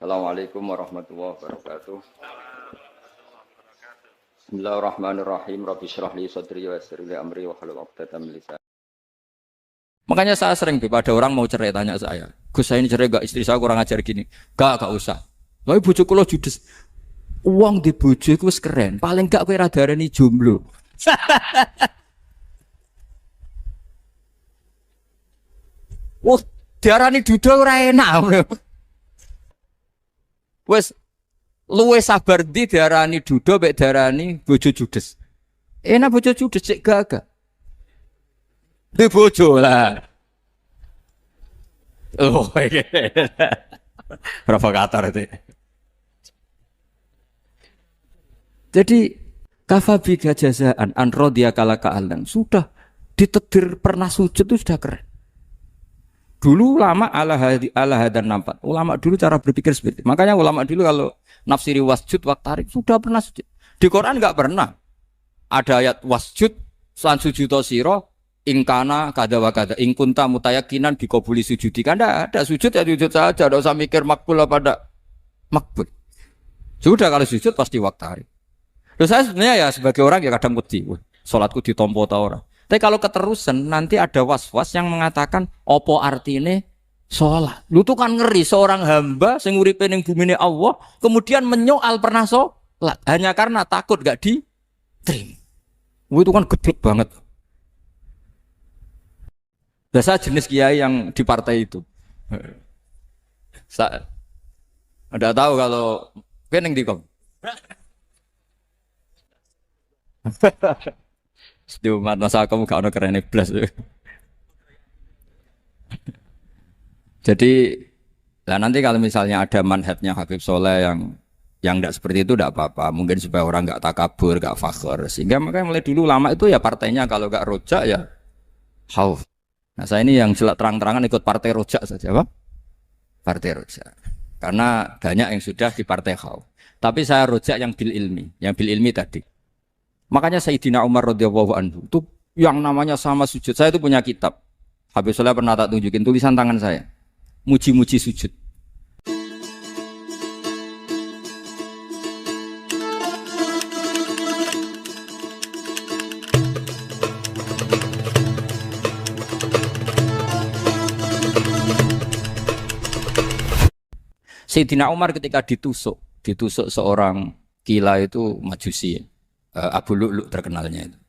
Assalamualaikum warahmatullahi wabarakatuh. Bismillahirrahmanirrahim. Rabbi shrah li sadri wa yassir li amri wa hlul 'uqdatam min lisani. Makanya saya sering pada orang mau cerai tanya saya, Gus saya ini cerai gak, istri saya kurang ajar gini. Gak usah. Tapi bojo kula judes. Uang di bojo iku wis keren. Paling gak kowe ra darani jomblo. Wah, diarani duda ora enak. Wes luwe sabar di diarani duda mek diarani bojo judes. Enak bojo judes cek gagah. Di bojo lah. Oh, provokator itu. Jadi kafabi jazaan an radhiya kalaka alan. Sudah ditedir pernah sujud itu sudah keren. Dulu ulama ala hadan nampak. Ulama dulu cara berpikir seperti itu. Makanya ulama dulu kalau nafsiri wasjud waktarik sudah pernah sujud. Di Quran enggak pernah ada ayat wasjud san sujudo siro ingkana kada wa kada ingkunta mutayakinan bikobuli sujudi. Kan ada sujud ya sujud saja, tidak usah mikir makbul apa tidak makbul. Sudah kalau sujud pasti waktarik. Terus saya sebenarnya ya sebagai orang ya kadang wedi, sholatku ditompo ta ora. Tapi kalau keterusan nanti ada was-was yang mengatakan opo artine sholat. Lu tuh kan ngeri seorang hamba sing uripe ning bumine Allah kemudian menyoal pernah sholat hanya karena takut gak diterima. Itu kan gedek banget. Biasa jenis kiai yang di partai itu. Saya ada tahu kalau keneng di kom. Di umat masa kamu gak ada keren iblis. Jadi lah nanti kalau misalnya ada manhajnya Habib Soleh yang tidak seperti itu tidak apa-apa. Mungkin supaya orang nggak takabur, nggak fakhr. Sehingga makanya mulai dulu lama itu ya partainya kalau nggak rojak ya khauf. Nah saya ini yang terang-terangan ikut partai rojak saja, Pak. Partai rojak. Karena banyak yang sudah di partai khauf. Tapi saya rojak yang bil ilmi tadi. Makanya Sayyidina Umar radhiyallahu anhu itu yang namanya sama sujud. Saya itu punya kitab. Habib Soleh pernah tak tunjukin tulisan tangan saya. Muji-muji sujud. Sayyidina Umar ketika ditusuk seorang gila itu Majusi. Abu Lu'lu' terkenalnya itu.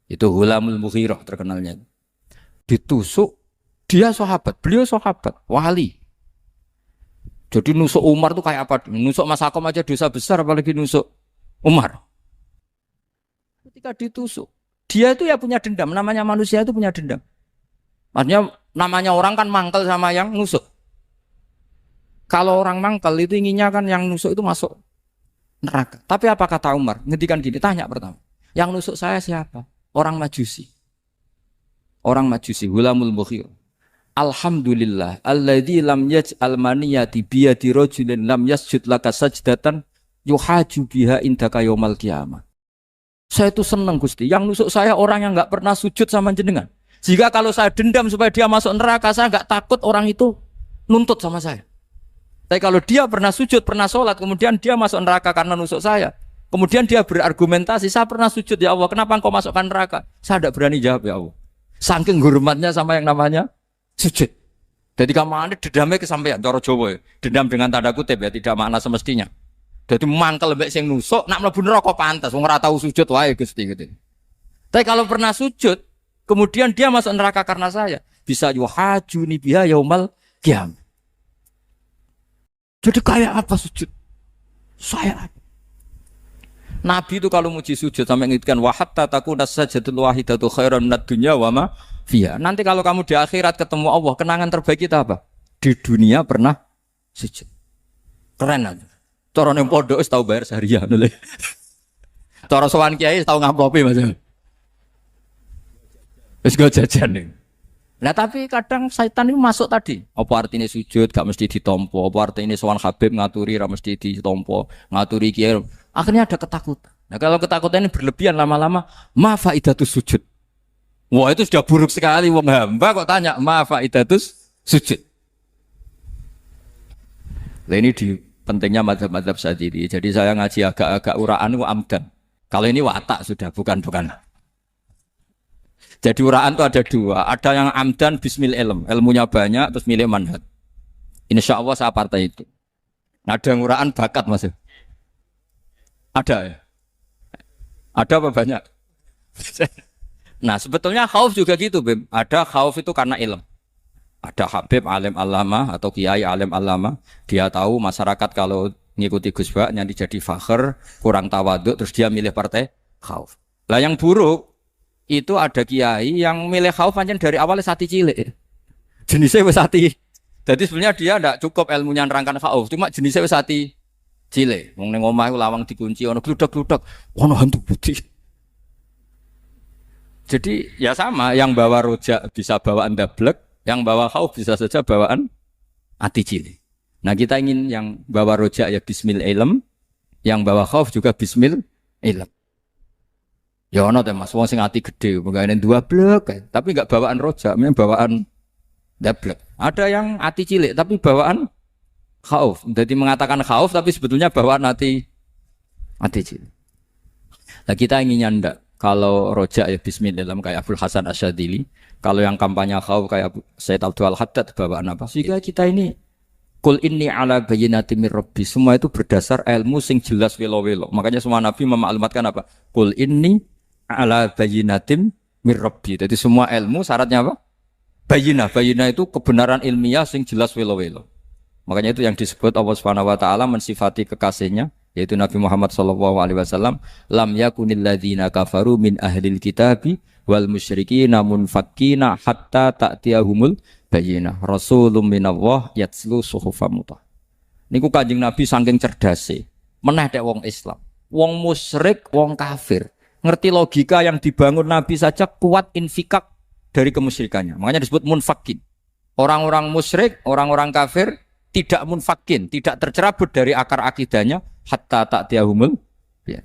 Itu Hulamul Mughirah terkenalnya itu. Ditusuk, dia sahabat, beliau sahabat, wali. Jadi nusuk Umar itu kayak apa? Nusuk Mas Akom aja dosa besar, apalagi nusuk Umar. Ketika ditusuk, dia itu ya punya dendam, namanya manusia itu punya dendam. Maksudnya namanya orang kan mangkel sama yang nusuk. Kalau orang mangkel itu inginnya kan yang nusuk itu masuk neraka. Tapi apa kata Umar? Ngendikan gini, tanya pertama. Yang nusuk saya siapa? Orang Majusi. Orang Majusi, Hulamul Mughirah. Alhamdulillah, alladzi lam yaj'al maniyati biyadi rajulin lam yasjud laka sajdatan yuhaju biha indaka yaumal qiyamah. Saya itu senang Gusti. Yang nusuk saya orang yang enggak pernah sujud sama jenengan. Jika kalau saya dendam supaya dia masuk neraka, saya enggak takut orang itu nuntut sama saya. Tapi kalau dia pernah sujud, pernah sholat, kemudian dia masuk neraka karena nusuk saya. Kemudian dia berargumentasi, saya pernah sujud ya Allah, kenapa engkau masukkan neraka? Saya tidak berani jawab ya Allah. Saking hormatnya sama yang namanya sujud. Jadi kamu dendamnya kesampaian, cara Jawa ya. Dendam dengan tanda kutip ya, tidak makna semestinya. Jadi mangkel mbek sing nusuk, nak mlebu neraka pantas, wong ora tau sujud wae Gusti gitu. Tapi kalau pernah sujud, kemudian dia masuk neraka karena saya, bisa yuhajuni biha yaumal qiyamah. Jadi kayak apa sujud? Saya Nabi itu kalau muji sujud sampai mengingatkan wahatta takuna sajdatul wahidatu khairan minad dunya wa ma fiha. Nanti kalau kamu di akhirat ketemu Allah, kenangan terbaik kita apa? Di dunia pernah sujud. Keren aja. Cara ning pondok wis tau bayar seharian lho. Cara sowan kiai tau ngamplopi Mas. Wis go jajan nih. Nah tapi kadang syaitan itu masuk tadi. Apa artinya sujud gak mesti ditompo, apa artinya sowan Habib ngaturi ra mesti ditompo, ngaturi kiai. Akhirnya ada ketakutan. Nah kalau ketakutan ini berlebihan lama-lama, ma faidatus sujud. Wah itu sudah buruk sekali. Wong hamba kok tanya ma faidatus sujud. Lah ini pentingnya mazhab-mazhab Syadzili. Jadi saya ngaji agak-agak uraan itu amdan. Kalau ini watak sudah, bukan. Jadi uraan itu ada dua. Ada yang amdan bismil ilm. Ilmunya banyak, terus milih manhaj. Insya Allah saya partai itu. Ada yang uraan bakat mas. Ada ya? Ada apa banyak? Nah sebetulnya khauf juga gitu Bim. Ada khauf itu karena ilm. Ada Habib alim alama atau kiai alim alama. Dia tahu masyarakat kalau ngikuti Gus Bak nanti jadi fakhr, kurang tawaduk, terus dia milih partai khauf. Lah yang buruk itu ada kiai yang milih khauf pancen dari awalnya sati cilik. Jenisnya wis sati. Jadi sebenarnya dia tidak cukup ilmunya nerangkan khauf, cuma jenisnya wis sati cilik. Wong ning omah iku lawang dikunci ono gludak-gludak, ono hantu putih. Jadi ya sama, yang bawa rojak bisa bawaan dablek, yang bawa khauf bisa saja bawaan ati cilik. Nah kita ingin yang bawa rojak ya bismil ilm, yang bawa khauf juga bismil ilm. Ya ono teh Mas, wong sing ati gede, menggawe dua blek, tapi enggak bawaan rojak, memang bawaan dablek. Ada yang ati cilik tapi bawaan khauf. Jadi mengatakan khauf tapi sebetulnya bawaan ati cilik. Nah kita inginnya ndak. Kalau rojak ya bismillah kayak Abdul Hasan Asyadzili. Kalau yang kampanye khauf kayak Said Abdul Haddad bawaan apa? Sehingga kita ini kul inni ala bayyinatin mir rabbi. Semua itu berdasar ilmu sing jelas welo-welo. Makanya semua nabi memaklumatkan apa? Kul inni ala bayyinatin mir rabbi. Jadi semua ilmu syaratnya apa? Bayyinah. Bayyinah itu kebenaran ilmiah sing jelas welo-welo. Makanya itu yang disebut Allah Subhanahu wa taala mensifati kekasihnya yaitu Nabi Muhammad sallallahu alaihi wasallam, lam yakunil ladzina kafaru min ahlil kitabi wal musyrikina munfakkina hatta ta'tiyahumul bayyinah. Rasulun minallah yatslu suhufan mutahharah. Niku Kanjeng Nabi saking cerdase, meneh tek wong Islam. Wong musyrik, wong kafir, ngerti logika yang dibangun Nabi saja kuat infikak dari kemusyrikannya. Makanya disebut munfakin. Orang-orang musyrik, orang-orang kafir tidak munfakin, tidak tercerabut dari akar akidahnya hatta ta'tiyahumul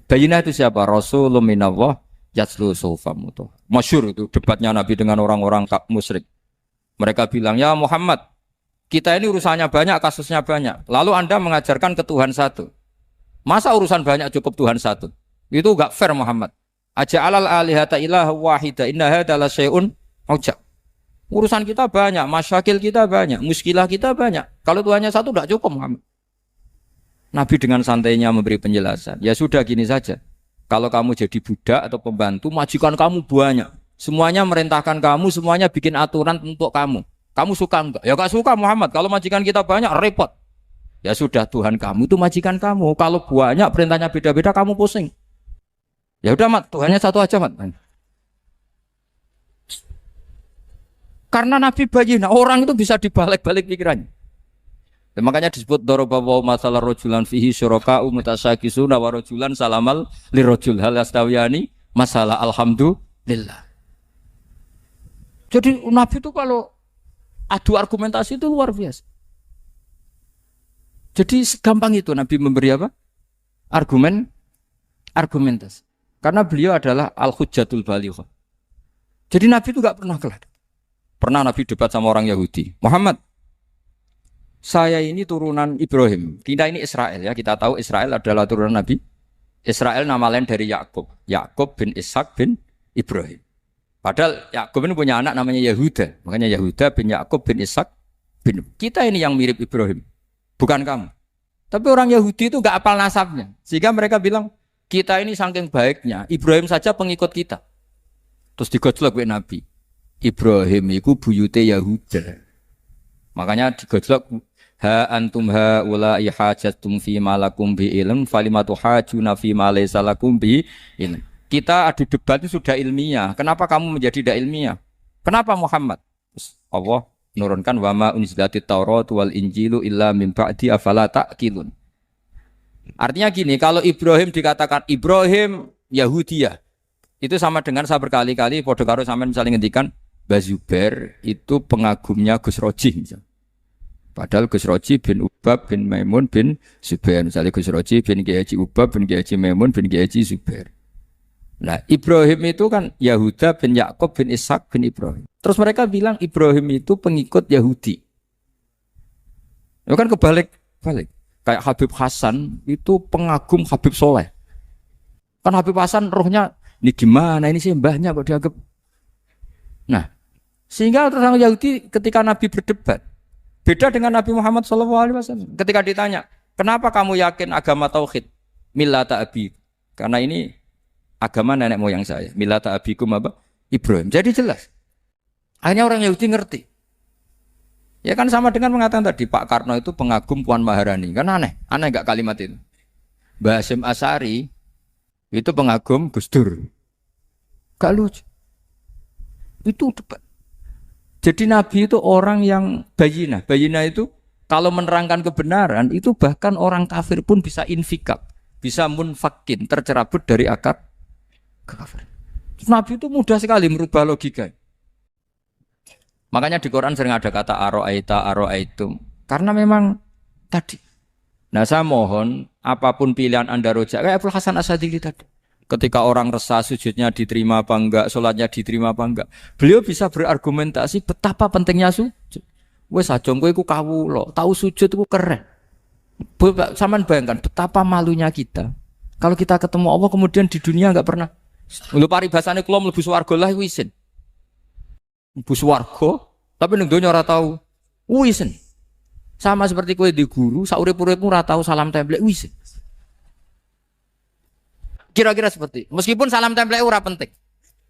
bayyinah. Itu siapa? Rasulun minallah yatslu suhufan mutahharah. Masyhur itu debatnya Nabi dengan orang-orang musyrik. Mereka bilang, "Ya Muhammad, kita ini urusannya banyak, kasusnya banyak. Lalu Anda mengajarkan ke Tuhan satu. Masa urusan banyak cukup Tuhan satu? Itu enggak fair Muhammad. Aja'alal alihata ilaha wahida inna hadza la syai'un ujab." Urusan kita banyak, masyakil kita banyak, muskilah kita banyak. Kalau Tuhannya satu enggak cukup Muhammad. Nabi dengan santainya memberi penjelasan. Ya sudah gini saja. Kalau kamu jadi budak atau pembantu, majikan kamu banyak. Semuanya merintahkan kamu, semuanya bikin aturan untuk kamu. Kamu suka enggak? Ya enggak suka Muhammad. Kalau majikan kita banyak, repot. Ya sudah, Tuhan kamu itu majikan kamu. Kalau banyak perintahnya beda-beda, kamu pusing. Ya udah Mat, Tuhannya satu aja Mat. Karena Nabi bayyinah, orang itu bisa dibalik-balik pikirannya. Dan makanya disebut darabahu masalah rajulan fihi syuraka'u mutasyakisuna wa rajulan salamal lirajul hal yastawiyani masalah alhamdulillah. Jadi Nabi itu kalau adu argumentasi itu luar biasa. Jadi segampang itu Nabi memberi apa? Argumentasi. Karena beliau adalah al-hujjatul balighah. Jadi Nabi itu enggak pernah kalah. Pernah Nabi debat sama orang Yahudi. Muhammad, saya ini turunan Ibrahim. Kita ini Israel ya. Kita tahu Israel adalah turunan Nabi. Israel nama lain dari Yakub. Yakub bin Ishak bin Ibrahim. Padahal Yakub ini punya anak namanya Yahuda. Makanya Yahuda bin Yakub bin Ishak bin. Kita ini yang mirip Ibrahim. Bukan kamu. Tapi orang Yahudi itu gak apal nasabnya. Sehingga mereka bilang, kita ini saking baiknya. Ibrahim saja pengikut kita. Terus digojlok oleh Nabi. Ibrahim itu buyute Yahuda. Makanya digojlok. Ha antum ha ulai hajatum fi malakum bi ilm falimatu hajuna fi ma laysa lakum bi ilm. Kita adu debat itu sudah ilmiah. Kenapa kamu menjadi tidak ilmiah? Kenapa Muhammad? Allah menurunkan wa ma unzilatit Taurat wal Injilu illa min ba'di afala ta'qilun. Artinya gini, kalau Ibrahim dikatakan Ibrahim Yahudiyah, itu sama dengan saya berkali-kali padha karo sampean saling ngendikan Mbah Zubair itu pengagumnya Gus Roji misalnya. Padahal Gus Roji bin Ubab bin Maimun bin Zubair. Misalnya Gus Roji bin Kiai Haji Ubab bin Kiai Haji Maimun bin Kiai Haji Zubair. Nah Ibrahim itu kan Yahuda bin Yakub bin Ishak bin Ibrahim. Terus mereka bilang Ibrahim itu pengikut Yahudi. Itu kan kebalik. Kayak Habib Hasan itu pengagum Habib Soleh. Kan Habib Hasan rohnya ini gimana ini sih mbahnya kok dianggap. Nah, sehingga orang Yahudi ketika Nabi berdebat beda dengan Nabi Muhammad SAW. Ketika ditanya, kenapa kamu yakin agama tauhid? Millata abi. Karena ini agama nenek moyang saya. Millata abikum apa? Ibrahim. Jadi jelas. Akhirnya orang Yahudi ngerti. Ya kan sama dengan mengatakan tadi Pak Karno itu pengagum Puan Maharani. Kan aneh gak kalimat itu? Mbah Hasyim Asy'ari itu pengagum Gus Dur. Gak lucu. Itu debat. Jadi Nabi itu orang yang bayinah. Bayinah itu kalau menerangkan kebenaran itu bahkan orang kafir pun bisa infikak, bisa munfakin, tercerabut dari akar kekafiran. Nabi itu mudah sekali merubah logika. Makanya di Quran sering ada kata aro'aitum. Karena memang tadi. Nah saya mohon apapun pilihan Anda rojak, kayak Abul Hasan Asy'adili tadi. Ketika orang resah sujudnya diterima apa enggak, sholatnya diterima apa enggak, beliau bisa berargumentasi betapa pentingnya sujud. Wes ajeng kowe iku kawula, tahu sujud itu keren. Saman bayangkan betapa malunya kita. Kalau kita ketemu Allah kemudian di dunia enggak pernah. Lho paribasane kula mlebu swarga lah isin. Mlebu swarga, tapi ning donya ora tau isin. Sama seperti kowe di guru, saurip-uripmu ora tau salam templek isin. Kira-kira seperti, meskipun salam template ora penting.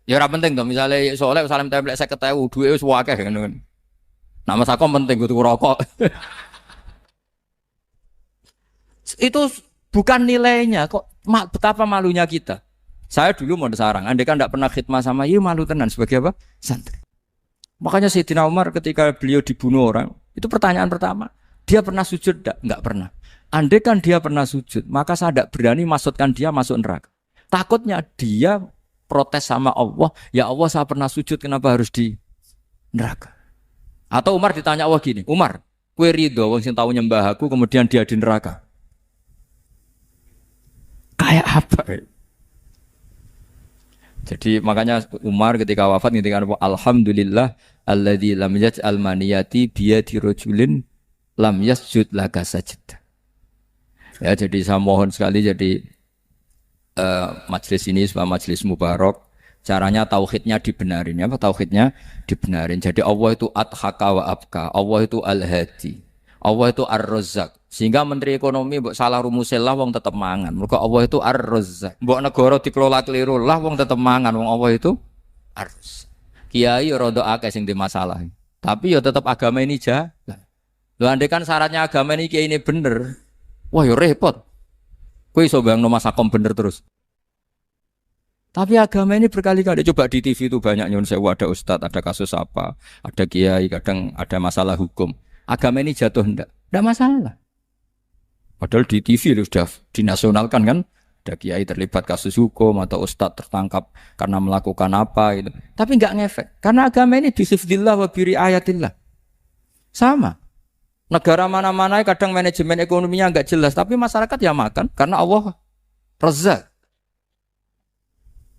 Ya ora penting to, misalnya soleh salam template 50.000, duwe wis akeh ngono. Nama sakom penting kudu rokok. Itu bukan nilainya kok, betapa malunya kita. Saya dulu mau sarang, andai kan tidak pernah khidmah sama iya malu tenan sebagai apa? Santri. Makanya Sayyidina Umar ketika beliau dibunuh orang, itu pertanyaan pertama, dia pernah sujud enggak? Enggak pernah. Andai kan dia pernah sujud, maka saya tidak berani masukkan dia masuk neraka. Takutnya dia protes sama Allah, ya Allah saya pernah sujud, kenapa harus di neraka? Atau Umar ditanya Allah gini, Umar, kue ridho wong sing tahu nyembah aku, kemudian dia di neraka. Kayak apa? Jadi makanya Umar ketika wafat ketika alhamdulillah alladzi lam yaj'al maniyati biyadi rajulin lam yasjud laka sajdah. Ya, jadi saya mohon sekali jadi majelis ini sebagai majelis mubarak, caranya tauhidnya dibenarin ya, tauhidnya dibenarin. Jadi Allah itu adhaka wa abka, Allah itu al-hadi, Allah itu ar-razzaq. Sehingga menteri ekonomi mbok salah rumusnya lah wong tetep mangan. Mergo Allah itu ar-razzaq. Mbok negara dikelola keliru lah wong tetep mangan, wong Allah itu ar-razzaq. Kiai rada akeh sing di masalah. Tapi ya tetep agama ini jalan. Lho andai kan syaratnya agama ini kiai ini bener. Wah ya repot. Kowe iso bayangno masakom bener terus. Tapi agama ini berkali-kali coba di TV itu banyak nyun sewu, ada ustadz, ada kasus apa, ada kiai, kadang ada masalah hukum. Agama ini jatuh ndak masalah. Padahal di TV itu sudah dinasionalkan kan, ada kiai terlibat kasus hukum atau ustadz tertangkap karena melakukan apa gitu. Tapi enggak ngefek karena agama ini bisifdillah wa biri ayatillah. Sama. Negara mana-mana kadang manajemen ekonominya enggak jelas, tapi masyarakat ya makan karena Allah Razzaq.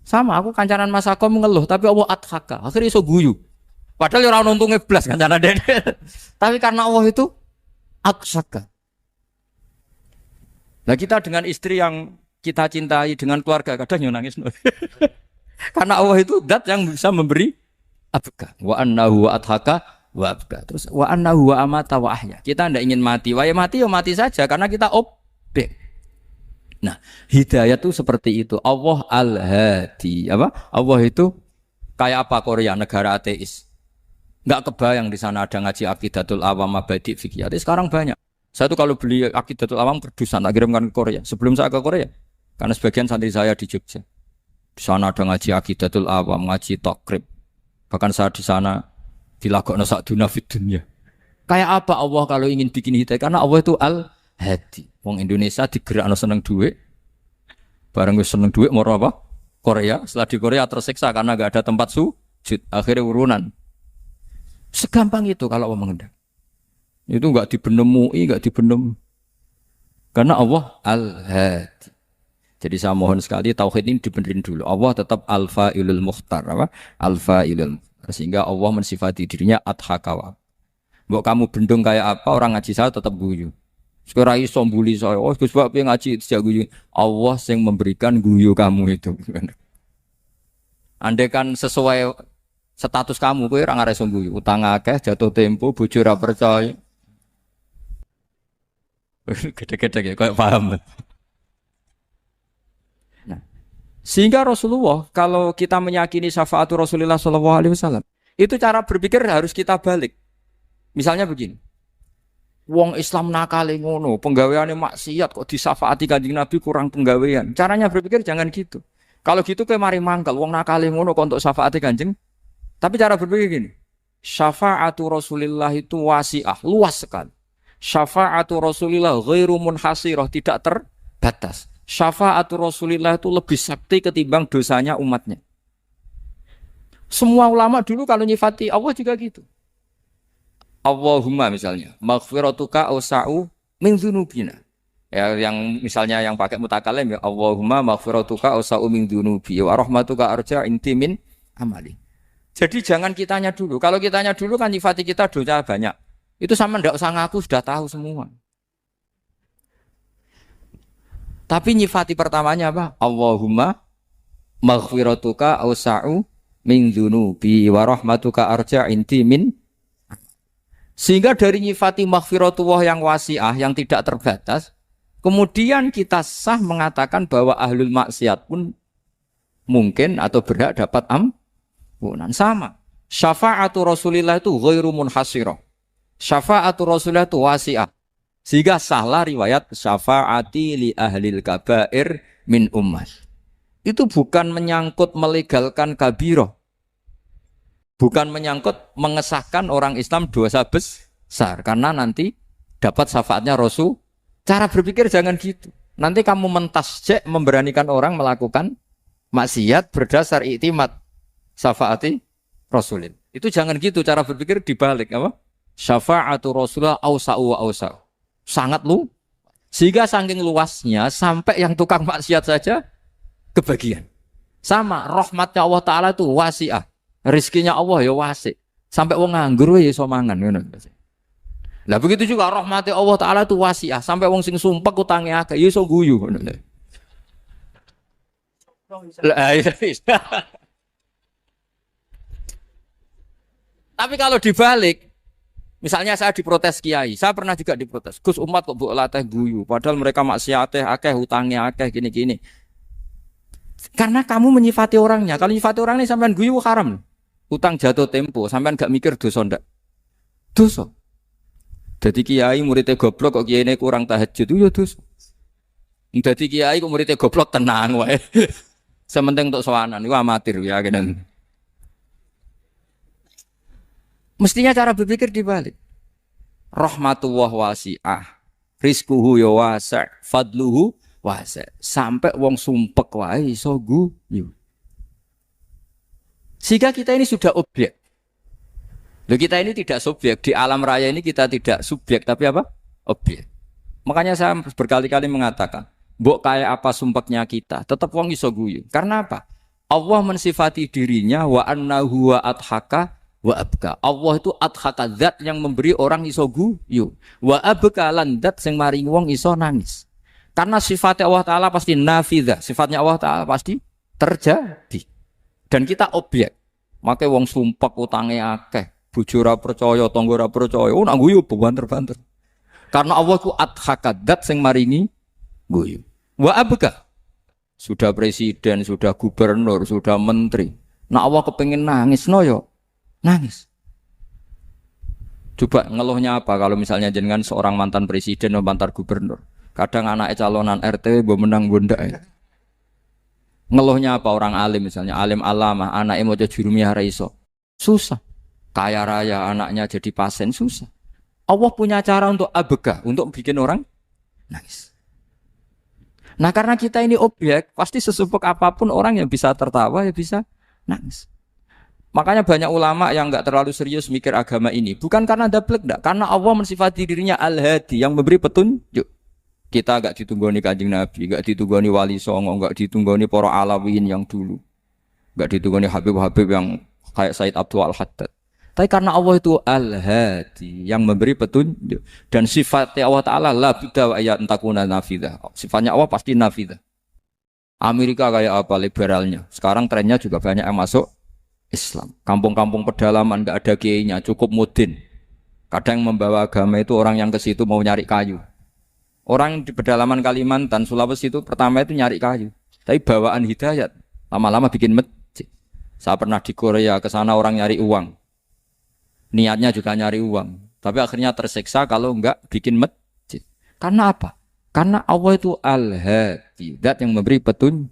Sama, aku kancanan masakom ngeluh, tapi Allah adhaka, akhirnya iso guyu. Padahal orang untungnya blas kancanan dene. Tapi karena Allah itu adhaka. Nah kita dengan istri yang kita cintai, dengan keluarga kadang yang nangis. Karena Allah itu zat yang bisa memberi abka. Wa annahu wa adhaka wa abka. Terus wa annahu wa amata wa ahya. Kita tidak ingin mati, wa ya mati saja karena kita objek. Nah, hidayah itu seperti itu. Allah al-hadi. Apa? Allah itu kayak apa Korea, negara ateis. Enggak kebayang di sana ada ngaji Aqidatul Awam Mabadi' Fikih. Sekarang banyak. Saya tuh kalau beli Aqidatul Awam berdusan, tak kirimkan ke Korea. Sebelum saya ke Korea, karena sebagian santri saya di Jogja. Di sana ada ngaji Aqidatul Awam, ngaji Takrib. Bahkan saya di sana dilakokno sakduna fid dunya. Kayak apa Allah kalau ingin bikin hidayah? Karena Allah itu al-hadi. Wong Indonesia digerakno seneng duit. Bareng wis seneng duit mau apa? Korea. Setelah di Korea tersiksa karena enggak ada tempat sujud. Akhirnya urunan. Segampang itu kalau Allah mengendaki. Itu enggak dibenem MUI, enggak dibenem. Karena Allah al-hadi. Jadi saya mohon sekali tauhid ini dibenerin dulu. Allah tetap al-fa'ilul mukhtar, apa? Al-fa'ilul mukhtar. Sehingga Allah mensifati dirinya adhaka wa. Mbok kamu bendung kayak apa, orang ngaji saya tetap guyu. Sekarang iso mbuli saya. Oh, Gus Bak piye ngaji sejak guyu. Allah yang memberikan guyu kamu itu. Andai kan sesuai status kamu, kowe ora ngarep guyu. Utang akeh, jatuh tempo, bojo ora percaya. Gede-gede ya, kayak paham. Nah, sehingga Rasulullah, kalau kita meyakini syafaatul Rasulullah SAW, itu cara berpikir harus kita balik. Misalnya begini, wong Islam nakale ngono, penggaweane maksiat kok disafaati Kanjeng Nabi kurang penggawean. Caranya berpikir jangan gitu. Kalau gitu kayak mari mangkal, wong nakale ngono kok untuk syafaati Kanjeng. Tapi cara berpikir gini, syafaatul Rasulullah itu wasi'ah, luas sekali. Syafa'atu Rasulillah ghairu munhasirah, tidak terbatas. Syafa'atu Rasulillah itu lebih sakti ketimbang dosanya umatnya. Semua ulama dulu kalau nyifati Allah juga gitu. Allahumma misalnya, maghfiratuka awsa'u min dzunubina. Ya, yang misalnya yang pakai mutakalim ya, Allahumma maghfiratuka awsa'u min dzunubi wa rahmatuka arja inti min amali. Jadi jangan kitanya dulu. Kalau kitanya dulu kan nyifati kita dosa banyak. Itu sama ndak usah ngaku sudah tahu semua. Tapi nyifati pertamanya apa? Allahumma maghfiratuka awsa'u min dzunubi wa rahmatuka arja inti min. Sehingga dari nyifati maghfiratullah yang wasi'ah, yang tidak terbatas, kemudian kita sah mengatakan bahwa ahlul maksiat pun mungkin atau berhak dapat ampunan. Sama. Syafa'atu Rasulillah itu ghairu munhasirah. Syafa'atu Rasulullah itu wasi'ah. Sehingga salah riwayat syafa'ati li ahlil kabair min ummah. Itu bukan menyangkut melegalkan kabirah. Bukan menyangkut mengesahkan orang Islam dosa besar. Karena nanti dapat syafaatnya Rasul. Cara berpikir jangan gitu. Nanti kamu mentasjek memberanikan orang melakukan maksiat berdasar iktimat syafa'ati Rasulin. Itu jangan gitu cara berpikir dibalik apa? Syafa'atu Rasulullah awsa'u wa awsa'u. Sangat lu. Sehingga saking luasnya sampai yang tukang maksiat saja kebagian. Sama rahmatnya Allah Ta'ala itu wasi'ah. Rizkinya Allah ya wasi'. Sampai wong nganggur ya iso mangan. Lah begitu juga rahmatnya Allah Ta'ala itu wasi'ah. Sampai wong sing sumpek utangnya akeh ya iso guyu. Tapi kalau dibalik, misalnya saya diprotes kiai, saya pernah juga diprotes. Gus umat kok mbok latih guyu, padahal mereka maksiate akeh, hutangnya akeh gini-gini. Karena kamu menyifati orangnya. Kalau menyifati orang ini sampean guyu haram. Hutang jatuh tempo, sampean gak mikir dosa ndak? Dosa. Jadi kiai muridnya goblok kok kiai ini kurang tahajud itu ya dosa. Jadi kiai kok muridnya goblok tenang wae. Sementing untuk sowanan iku amatir ya kenen. Mestinya cara berpikir dibalik. Rahmatullah wasi'ah. Rizkuhu ya wasi'. Fadluhu wasi'. Sampai wong sumpek wae iso guyu. Sehingga kita ini sudah objek. Loh, kita ini tidak subjek. Di alam raya ini kita tidak subjek. Tapi apa? Objek. Makanya saya berkali-kali mengatakan. Mbok kayak apa sumpeknya kita. Tetap wong iso guyu. Karena apa? Allah mensifati dirinya. Wa annahu wa adhaka wa abka. Allah itu adhaka, zat yang memberi orang iso guyu. Wa abka lan zat sing maringi wong iso nangis. Karena sifatnya Allah Ta'ala pasti nafidah. Sifatnya Allah Ta'ala pasti terjadi. Dan kita objek. Makanya wong sumpek utangnya akeh. Bojo ora percaya, tangga ora percaya. Oh nak guyu banter-banter. Karena Allah itu adhaka, zat sing maringi guyu. Wa abka. Sudah presiden, sudah gubernur, sudah menteri. Nah Allah kepengen nangis no yo. Nangis. Coba ngeluhnya apa kalau misalnya jenengan seorang mantan presiden atau mantan gubernur. Kadang anaknya calonan RT mbok menang bondak ya. Ngeluhnya apa orang alim misalnya, alim alamah, anaknya mau jadi jurumiyah iso. Susah. Kaya raya anaknya jadi pasien susah. Allah punya cara untuk abega, untuk bikin orang nangis. Nah karena kita ini objek, pasti sesumpek apapun orang yang bisa tertawa ya bisa nangis. Makanya banyak ulama yang enggak terlalu serius mikir agama ini. Bukan karena dablek, enggak. Karena Allah mensifati dirinya Al-Hadi, yang memberi petunjuk. Kita enggak ditunggoni Kanjeng Nabi, enggak ditunggoni Wali Songo, enggak ditunggoni para Alawiyin yang dulu. Enggak ditunggoni Habib-Habib yang kayak Said Abdul Al-Haddad. Tapi karena Allah itu Al-Hadi, yang memberi petunjuk, dan sifatnya Allah Ta'ala la budda wa ayat takuna nafidah. Sifatnya Allah pasti nafidah. Amerika kayak apa liberalnya. Sekarang trennya juga banyak yang masuk Islam. Kampung-kampung pedalaman nggak ada kiainya, cukup mudin. Kadang membawa agama itu orang yang ke situ mau nyari kayu. Orang di pedalaman Kalimantan, Sulawesi itu pertama itu nyari kayu. Tapi bawaan hidayat, lama-lama bikin masjid. Saya pernah di Korea, ke sana orang nyari uang. Niatnya juga nyari uang. Tapi akhirnya tersiksa kalau enggak bikin masjid. Karena apa? Karena Allah itu Al-Hadi, zat yang memberi petunjuk.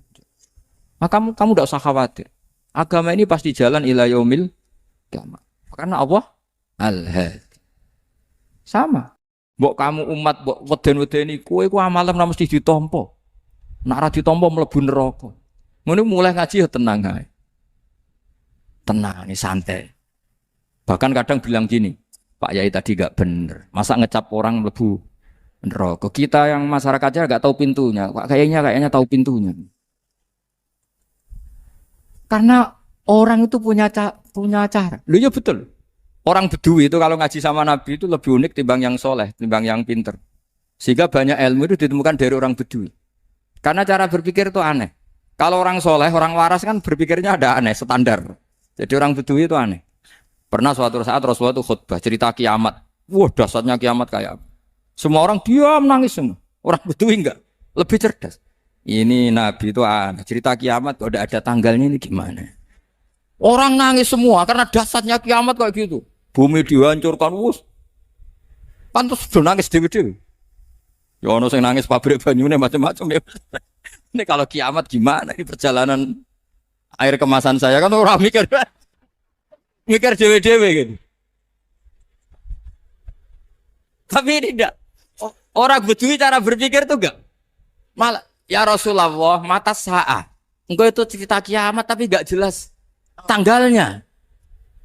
Maka kamu tidak usah khawatir. Agama ini pasti jalan ila yaumil qiyamah. Karena Allah Al-Hadi. Sama. Mbok kamu umat mbok weden-wedeni kowe ku amalan ora mesti ditampa. Nek ora ditampa mlebu neraka. Ngono mulai ngaji ya tenang ae. Tenang, ini santai. Bahkan kadang bilang gini, Pak Yai tadi gak bener. Masa ngecap orang mlebu neraka. Kita yang masyarakatnya gak tahu pintunya. Pak kayaknya tahu pintunya. Karena orang itu punya cara. Loh ya betul. Orang Bedui itu kalau ngaji sama Nabi itu lebih unik timbang yang soleh, timbang yang pinter. Sehingga banyak ilmu itu ditemukan dari orang Bedui. Karena cara berpikir itu aneh. Kalau orang soleh, orang waras kan berpikirnya ada aneh, standar. Jadi orang Bedui itu aneh. Pernah suatu saat Rasulullah itu khutbah cerita kiamat. Wah, dahsyatnya kiamat kayak apa? Semua orang diam nangis semua. Orang Bedui enggak, lebih cerdas. Ini Nabi itu aneh. Cerita kiamat kalau ada tanggalnya ini gimana? Orang nangis semua karena dahsyatnya kiamat kayak gitu. Bumi dihancurkan, wus. Pantas sudah nangis dewe-dewe. Ya ono sing nangis pabrik banyune macam-macam ya. Ini kalau kiamat gimana? Ini perjalanan air kemasan saya kan orang mikir. Mikir dewe-dewe gitu. Tapi ini tidak. Orang Bedui cara berpikir tuh enggak. Malah ya Rasulullah mata saat. Engkau itu cerita kiamat tapi enggak jelas tanggalnya.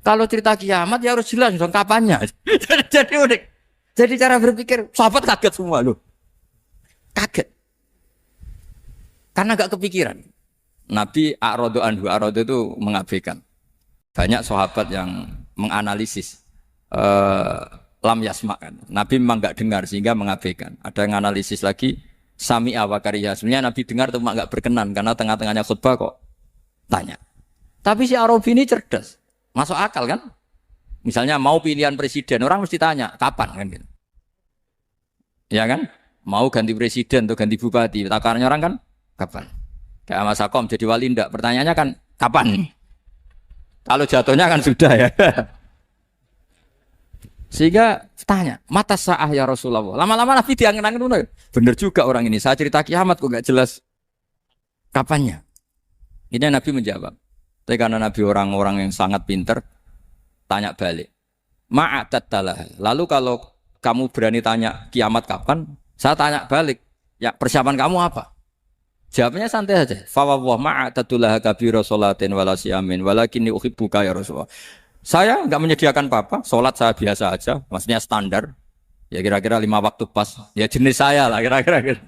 Kalau cerita kiamat ya harus jelas dong kapannya. Jadi unik. Jadi cara berpikir sahabat kaget semua loh. Kaget. Karena enggak kepikiran. Nabi A'radu anhu, A'radu itu mengabaikan. Banyak sahabat yang menganalisis lam yasma kan. Nabi memang enggak dengar sehingga mengabaikan. Ada yang analisis lagi sami'a wa kariha. Sebenarnya Nabi dengar cuma enggak berkenan karena tengah-tengahnya khutbah kok tanya. Tapi si Arabi ini cerdas. Masuk akal kan? Misalnya mau pilihan presiden, orang mesti tanya kapan kan gitu. Ya kan? Mau ganti presiden atau ganti bupati, takarannya orang kan kapan? Kayak Mas Akom jadi wali ndak? Pertanyaannya kan kapan? Kalau jatuhnya kan sudah ya. Sehingga tanya, mata sa'ah ya Rasulullah. Lama-lama Nabi diangin-angin. Bener juga orang ini. Saya cerita kiamat kok gak jelas kapannya. Ini Nabi menjawab. Tapi karena Nabi orang-orang yang sangat pinter, tanya balik. Ma'atattalah. Lalu kalau kamu berani tanya kiamat kapan, saya tanya balik. Ya persiapan kamu apa? Jawabnya santai saja. Fawwah ma'atattalah kabira sholatin wala siyamin walakinni uhibbuka ya Rasulullah. Saya enggak menyediakan apa-apa, sholat saya biasa aja, maksudnya standar. Ya kira-kira 5 waktu pas. Ya jenis saya lah kira-kira.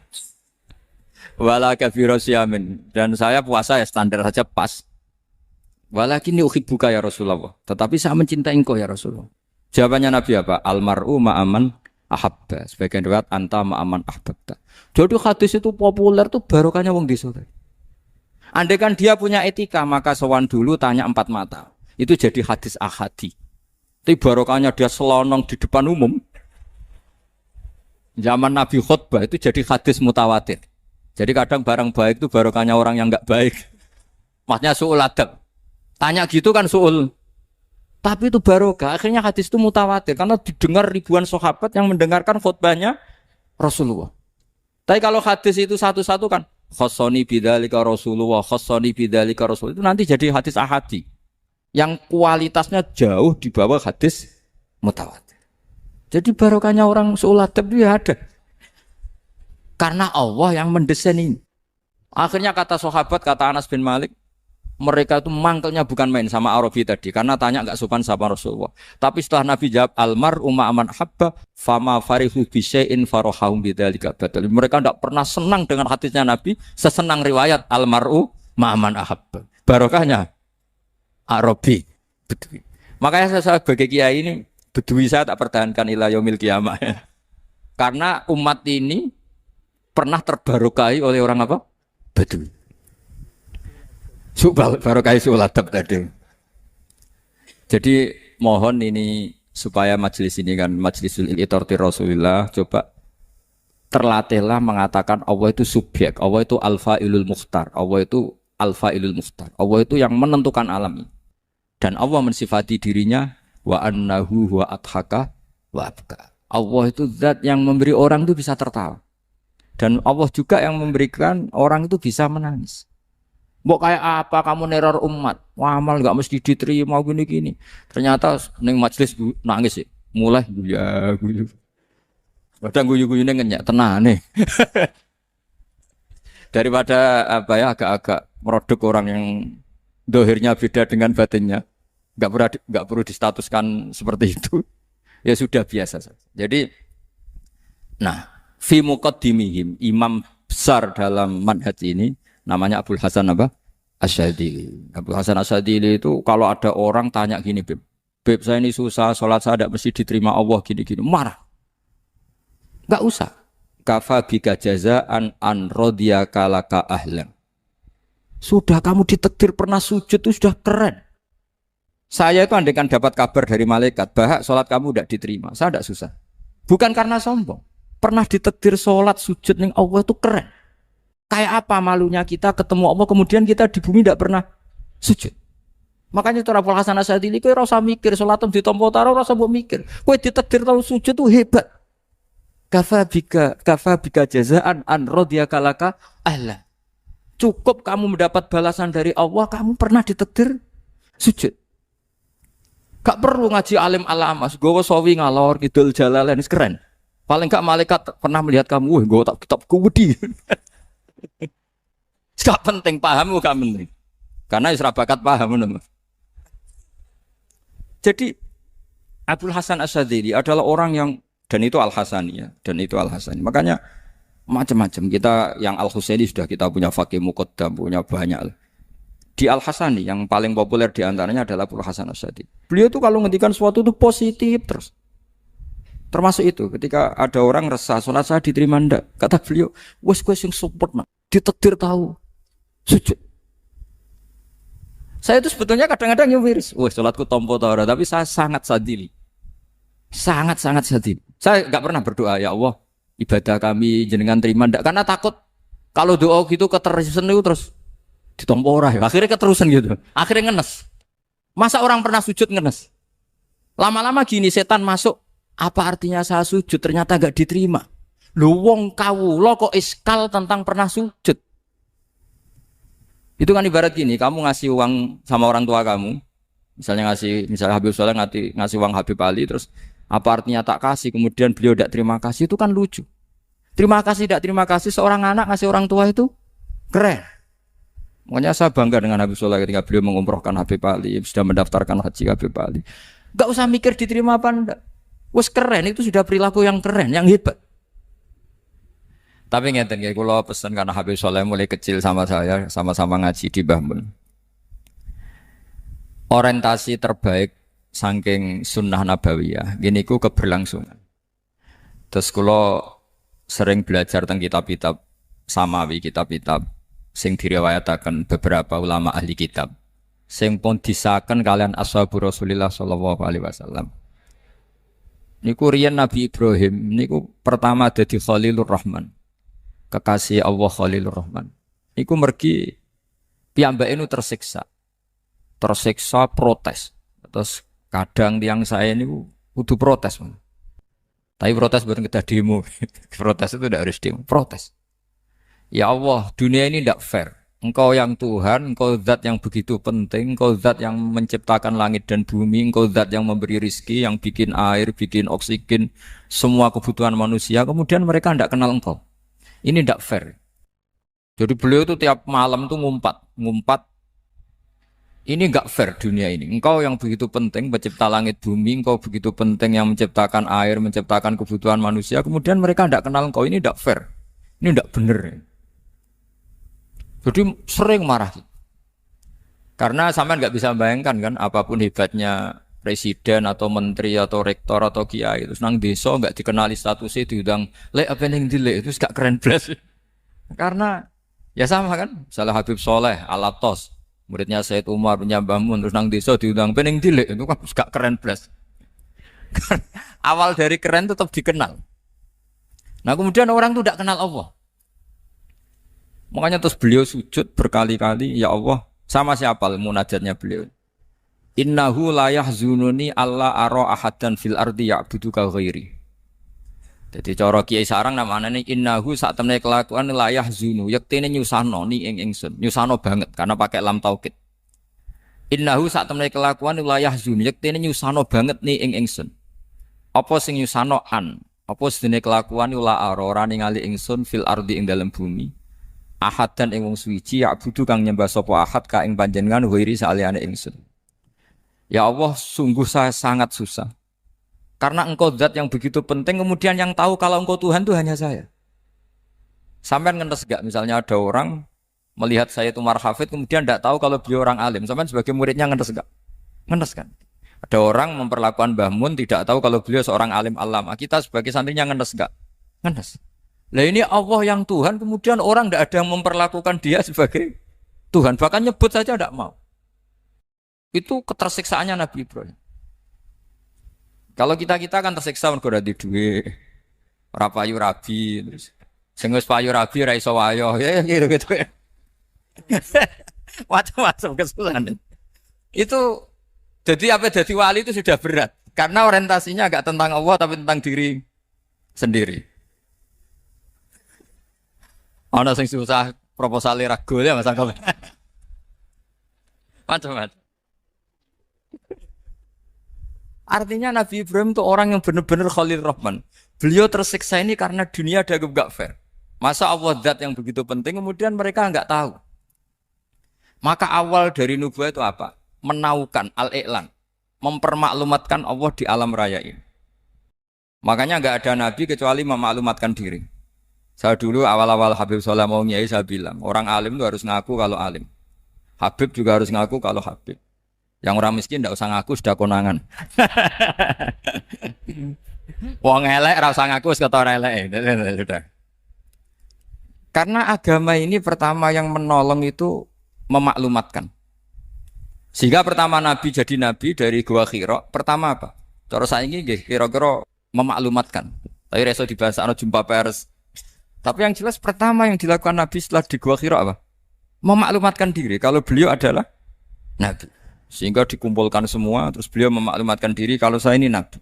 Wala kabira siyamin. Dan saya puasa ya standar saja pas. Walakinni uhibbuka ya Rasulullah. Tetapi saya mencintai engkau ya Rasulullah. Jawabannya Nabi apa? Almar'u ma'aman ahabba. Sebagian riwayat anta ma'aman ahbabta. Jadi hadis itu populer tuh barokahnya wong desa. Andai kan dia punya etika, maka sowan dulu tanya 4 mata. Itu jadi hadis ahadi. Tapi barokahnya dia selonong di depan umum. Zaman Nabi khutbah itu jadi hadis mutawatir. Jadi kadang barang baik itu barokahnya orang yang enggak baik. Maksudnya su'ul adab. Tanya gitu kan su'ul. Tapi itu barokah. Akhirnya hadis itu mutawatir. Karena didengar ribuan sahabat yang mendengarkan khutbahnya Rasulullah. Tapi kalau hadis itu satu-satu kan. Khossoni bidzalika Rasulullah. Khossoni bidzalika Rasulullah. Itu nanti jadi hadis ahadi. Yang kualitasnya jauh di bawah hadis mutawatir. Jadi barokahnya orang su'ul adab itu ya ada. Karena Allah yang mendesain ini. Akhirnya kata sahabat, kata Anas bin Malik. Mereka itu mangkelnya bukan main sama Arabi tadi. Karena tanya enggak sopan sama Rasulullah. Tapi setelah Nabi jawab, Almar'u ma'aman habba, fama farihu bisyai'in farohahum bidzalika badal. Mereka enggak pernah senang dengan hadisnya Nabi, sesenang riwayat Almar'u ma'aman ahabba. Barokahnya Arabi. Betul. Makanya saya sebagai kiai ini bedui saya tak pertahankan ila yaumil qiyamah. Karena umat ini pernah terbarokai oleh orang apa? Bedui. Barokai suladab tadi. Jadi mohon ini supaya majelis ini kan majlisul itorti Rasulillah coba terlatihlah mengatakan Allah itu subjek, Allah itu al-fa'ilul mukhtar, Allah itu al-fa'ilul mukhtar, Allah itu yang menentukan alam ini. Dan Allah mensifati dirinya wa annahu wa adhaka wa abka. Allah itu zat yang memberi orang itu bisa tertawa. Dan Allah juga yang memberikan orang itu bisa menangis. Mbok kayak apa kamu neror umat? Wah, amal enggak mesti diterima gini-gini. Ternyata ning majelis nangis sih. Mulai guyu. Kadang guyu-guyune ngenyak tenane. Daripada apa ya agak-agak merodok orang yang dohirnya beda dengan batinnya, nggak perlu distatuskan seperti itu. Ya sudah biasa saja. Jadi, nah, fi muqaddimihim imam besar dalam manhaj ini namanya Abul Hasan apa? Asyadzili. Abul Hasan Asyadzili itu kalau ada orang tanya gini, Beb saya ini susah, sholat saya tidak mesti diterima Allah gini-gini, marah. Nggak usah. Kafa bika jazaan an radiyaka laka ahlan. Sudah kamu ditakdir pernah sujud itu sudah keren. Saya itu andaikan dapat kabar dari malaikat, bahak sholat kamu tidak diterima, saya tidak susah. Bukan karena sombong. Pernah ditakdir sholat sujud ning Allah itu keren. Kayak apa malunya kita ketemu Allah kemudian kita di bumi tidak pernah sujud. Makanya itu Abul Hasan Asyadzili kowe ora usah mikir sholatem ditampa taro ora usah mbok mikir. Kowe ditakdir tau sujud itu hebat. Kafa bika jazaan an radiyaka laka ahla. Cukup kamu mendapat balasan dari Allah, kamu pernah ditakdir sujud. Gak perlu ngaji alim alamas, gowo sawi ngalor kidul jalalain keren. Paling gak malaikat pernah melihat kamu, wah gowo tak kitab kuwedi. Gak penting paham gak penting. Karena isra bakat paham teman. Jadi Abul Hasan Asyadzili adalah orang yang dan itu Al-Hasani ya, dan itu Al-Hasani. Makanya macam-macam kita yang Al-Husaini sudah kita punya Faqih Muqaddam, punya banyak. Di Al-Hasani yang paling populer diantaranya adalah Abul Hasan Asyadzili. Beliau tuh kalau ngendikan sesuatu itu positif terus. Termasuk itu ketika ada orang resah sholat saya diterima ndak, kata beliau, wes sing support nak, ditakdir tahu sujud. Saya itu sebetulnya kadang-kadang yang miris, wes sholatku tompo tahu, tapi saya sangat sadili. Sangat-sangat sadili. Saya enggak pernah berdoa ya Allah ibadah kami jenengan terima ndak, karena takut kalau doa gitu keterusan itu terus ditompo ora ya. Akhirnya keterusan gitu. Akhirnya ngenes. Masa orang pernah sujud ngenes? Lama-lama gini setan masuk, apa artinya saya sujud ternyata enggak diterima. Lu wong kawula kok iskal tentang pernah sujud. Itu kan ibarat gini, kamu ngasih uang sama orang tua kamu, misalnya Habib Soleh ngasih uang Habib Ali, terus apa artinya tak kasih, kemudian beliau tidak terima kasih, itu kan lucu. Terima kasih, tidak terima kasih, seorang anak ngasih orang tua itu keren. Makanya saya bangga dengan Habib Soleh ketika beliau mengumrohkan Habib Ali, sudah mendaftarkan haji Habib Ali. Gak usah mikir diterima apa enggak. Wes keren, itu sudah perilaku yang keren, yang hebat. Tapi ngeten ya, kalau pesan karena Habib Soleh mulai kecil sama saya, sama-sama ngaji di Mbah Mun. Orientasi terbaik saking sunnah nabawiyah, gini ku keberlangsungan. Terus kalau sering belajar tentang kitab-kitab samawi, kitab-kitab sing diriwayataken beberapa ulama ahli kitab, sing pun disahkan kalian ashabu Rasulillah sallallahu alaihi wasallam. Niku riyen Nabi Ibrahim niku pertama dadi Khalilur Rahman. Kekasih Allah Khalilur Rahman. Niku mergi piyambake nu tersiksa protes. Terus kadang tiang saya ini kudu protes. Tapi protes bukan kita demo. Protes itu tidak harus demo, protes. Ya Allah, dunia ini tidak fair. Engkau yang Tuhan, engkau zat yang begitu penting, engkau zat yang menciptakan langit dan bumi, engkau zat yang memberi rizki, yang bikin air, bikin oksigen, semua kebutuhan manusia, kemudian mereka tidak kenal engkau. Ini tidak fair. Jadi beliau itu tiap malam itu ngumpat. Ini enggak fair dunia ini. Engkau yang begitu penting pencipta langit bumi, engkau begitu penting yang menciptakan air, menciptakan kebutuhan manusia, kemudian mereka tidak kenal engkau, ini tidak fair. Ini tidak benar. Jadi sering marah. Karena sampean enggak bisa bayangkan kan apapun hebatnya presiden atau menteri atau rektor atau kiai terus nang desa nggak dikenali statusnya diundang lek apa yang dilek itu gak keren belas. Karena ya sama kan, salah Habib Soleh Alatos, muridnya Said Umar punya Mbah Mun terus nang desa diundang pening dilek itu kan gak keren belas. Awal dari keren tetap dikenal. Nah kemudian orang itu tidak kenal Allah. Makanya terus beliau sujud berkali-kali, ya Allah, sama siapa munajatnya beliau? Innahu la yahzununi alla ara ahadan fil ardi ya'buduka ghairi. Jadi cara Kiai Sarang namanya innahu sak temene kelakuan la yahzunu, yektene nyusano ni ing ingsun, nyusano banget karena pakai lam taukid. Innahu sak temene kelakuan la yahzunu, yektene nyusano banget ni ing ingsun. Apa sing nyusano an? Apa sedene kelakuan la ora ningali ingsun fil ardi ing dalam bumi. Ahad dan ing wong suwiji ya'budu kang nyembah sapa ahad ka ing panjenengan ghairi saliyane ingsun. Ya Allah, sungguh saya sangat susah. Karena engkau zat yang begitu penting, kemudian yang tahu kalau engkau Tuhan itu hanya saya. Sampai ngenes gak? Misalnya ada orang melihat saya itu Hafid, kemudian tidak tahu kalau beliau orang alim. Sampai sebagai muridnya ngenes gak? Ngenes kan? Ada orang memperlakukan Mbah Mun tidak tahu kalau beliau seorang alim alama. Kita sebagai santrinya ngenes gak? Ngenes. Lah ini Allah yang Tuhan, kemudian orang tidak ada yang memperlakukan dia sebagai Tuhan. Bahkan nyebut saja tidak mau. Itu ketersiksaannya Nabi Ibrahim. Kalau kita kan tersiksa mergo ora duwe, ora payu rabi, terus sing wis payu rabi ora iso wayo, ya gitu. Macam-macam kesulitan. Itu jadi apa jadi wali itu sudah berat karena orientasinya agak tentang Allah tapi tentang diri sendiri. Ana sing susah proposal ragu ya Mas Angkop. Macam-macam. Artinya Nabi Ibrahim itu orang yang benar-benar Khalil Rahman. Beliau tersiksa ini karena dunia dianggap gak fair. Masa Allah zat yang begitu penting kemudian mereka nggak tahu. Maka awal dari nubuah itu apa? Menaukan al-i'lan, mempermaklumatkan Allah di alam raya ini. Makanya nggak ada nabi kecuali memaklumatkan diri. Saya dulu awal-awal Habib Soleh mau nyai saya bilang orang alim itu harus ngaku kalau alim. Habib juga harus ngaku kalau Habib. Yang orang miskin tidak usah ngaku sudah konangan. Wong elek ora usah ngaku wis ketor elek. Sudah. Karena agama ini pertama yang menolong itu memaklumatkan. Sehingga pertama Nabi jadi Nabi dari Gua Hira, pertama apa? Cara saiki nggih kira-kira memaklumatkan. Tapi reso dibahas ana jumpa pers. Tapi yang jelas pertama yang dilakukan Nabi setelah di Gua Hira apa? Memaklumatkan diri kalau beliau adalah Nabi. Sehingga dikumpulkan semua, terus beliau memaklumatkan diri kalau saya ini Nabi.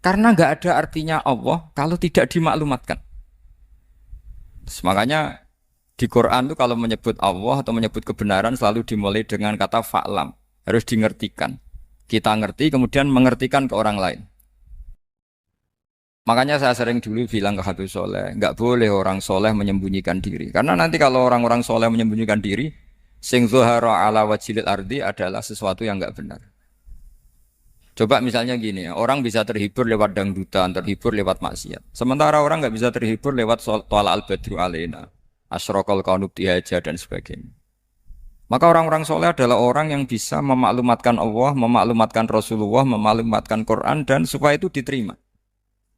Karena nggak ada artinya Allah kalau tidak dimaklumatkan. Terus makanya di Quran itu kalau menyebut Allah atau menyebut kebenaran selalu dimulai dengan kata fa'lam. Harus dingertikan. Kita ngerti kemudian mengertikan ke orang lain. Makanya saya sering dulu bilang ke Habib Soleh, nggak boleh orang soleh menyembunyikan diri. Karena nanti kalau orang-orang soleh menyembunyikan diri, sing zuhara ala wajhil ardi adalah sesuatu yang enggak benar. Coba misalnya gini, orang bisa terhibur lewat dangdutan, terhibur lewat maksiat. Sementara orang enggak bisa terhibur lewat Thala al-Badru alaina, asyraqal kaunu bihaja dan sebagainya. Maka orang-orang soleh adalah orang yang bisa memaklumatkan Allah, memaklumatkan Rasulullah, memaklumatkan Quran dan supaya itu diterima.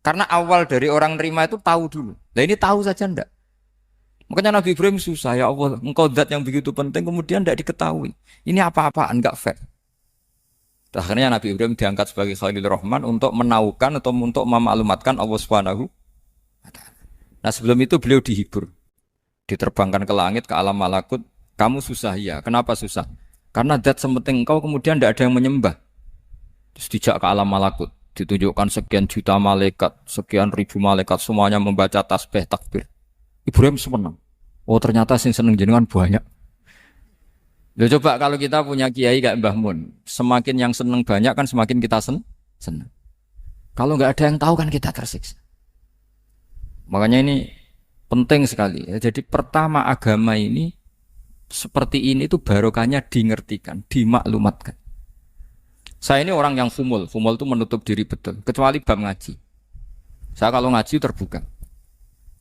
Karena awal dari orang terima itu tahu dulu. Nah ini tahu saja enggak. Makanya Nabi Ibrahim susah, ya Allah, engkau zat yang begitu penting kemudian tidak diketahui. Ini apa-apaan, enggak fair. Akhirnya Nabi Ibrahim diangkat sebagai Khalil Rahman untuk menaukan atau untuk memaklumatkan Allah Subhanahu wa ta'ala. Nah sebelum itu beliau dihibur. Diterbangkan ke langit, ke alam malakut. Kamu susah ya, kenapa susah? Karena zat sementing engkau kemudian tidak ada yang menyembah. Terus dijak ke alam malakut. Ditunjukkan sekian juta malaikat, sekian ribu malaikat, semuanya membaca tasbih takbir. Ibrahim senang. Oh ternyata sing seneng jenengan banyak. Loh coba kalau kita punya kiai kayak Mbah Mun, semakin yang seneng banyak kan semakin kita senang. Kalau nggak ada yang tahu kan kita tersiksa. Makanya ini penting sekali. Ya. Jadi pertama agama ini seperti ini tuh barokahnya dingertikan, dimaklumatkan. Saya ini orang yang fumul itu menutup diri betul. Kecuali bab ngaji. Saya kalau ngaji terbuka.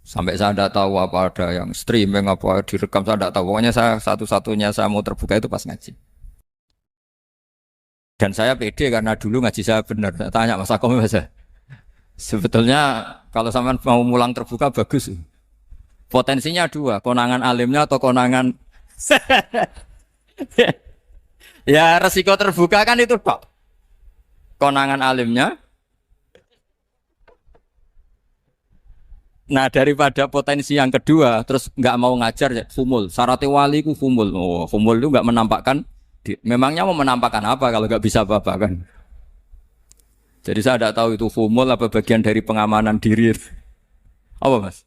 Sampai saya tidak tahu apa ada yang streaming apa direkam, saya tidak tahu. Pokoknya saya satu-satunya saya mau terbuka itu pas ngaji. Dan saya pede karena dulu ngaji saya benar. Saya tanya Mas Akom Mas. Sebetulnya kalau sampean mau mulang terbuka bagus. Potensinya dua, konangan alimnya atau konangan ya resiko terbuka kan itu Pak. Konangan alimnya. Nah daripada potensi yang kedua, terus nggak mau ngajar ya fumul. Syaratnya wali ku fumul. Oh, fumul itu nggak menampakkan. Memangnya mau menampakkan apa kalau nggak bisa apa-apa kan? Jadi saya tidak tahu itu fumul apa bagian dari pengamanan diri. Apa Mas?